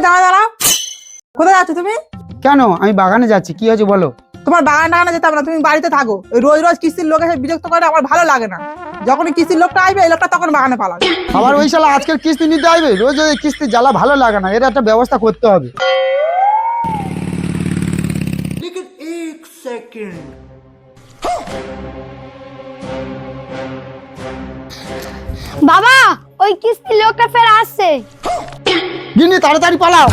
দাঁড়া দাঁড়া, কোথায় যাচ্ছ তুমি? কেন? আমি বাগানে যাচ্ছি, কি হয়েছে বলো? তোমার বাগান টাগানে যেতে হবে না, তুমি বাড়িতে থাকো। ওই রোজ রোজ কিস্তির লোক এসে বিরক্ত করে, আমার ভালো লাগে না। যখনই কিস্তির লোকটা আসবে, এই লোকটা তখন বাগানে পালাবে। আবার ওই শালা আজকের কিস্তি নিতে আসবে, রোজ ওই কিস্তি জ্বালা ভালো লাগে না, এর একটা ব্যবস্থা করতে হবে। বাবা, ওই কিস্তির লোকটা ফের আসছে। গিন্নি তাড়াতাড়ি পালাও।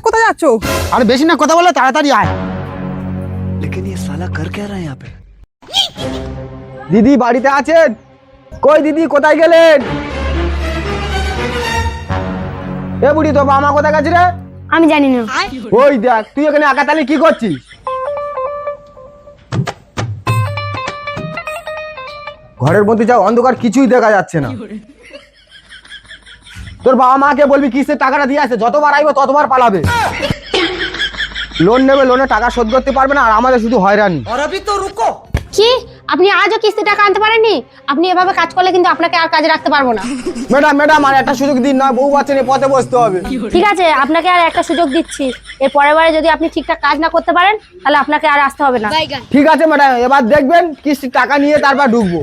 কোথায় যাচ্ছ? আরে বেশি না কথা বলে তাড়াতাড়ি আয়। लेकिन ये साला कर क्या रहा है यहाँ पे? দিদি বাড়িতে আছেন? কই দিদি, কোথায় গেলেন? এ বুড়ি, তো বাবা মা কোথায় গেছে রে? আমি জানি না। ওই দেখ, তুই এখানে একা তালি কি করছিস? ঘরের মধ্যে যা অন্ধকার, কিছুই দেখা যাচ্ছে না। তোর বাবা মাকে বলবি কিসের টাকাটা দিয়ে আসে, যতবার আইবো ততবার পালাবে। লোন নেবে, লোনে টাকা শোধ করতে পারবে না, আর আমাদের শুধু হয়রানি। কি, আপনি আজও কিস্তি টাকা আনতে পারেননি? আপনি এভাবে কাজ করলে কিন্তু আপনাকে আর কাজে রাখতে পারবো না। ম্যাডাম ম্যাডাম, আর একটা সুযোগ দিন না, বউ বাচ্চা নিয়ে পথে বসতে হবে। ঠিক আছে, আপনাকে আর একটা সুযোগ দিচ্ছি। এর পরের বারে যদি আপনি ঠিকঠাক কাজ না করতে পারেন, তাহলে আপনাকে আর আসতে হবে না। ঠিক আছে ম্যাডাম, এবার দেখবেন কিস্তির টাকা নিয়ে তারপর ঢুকবো।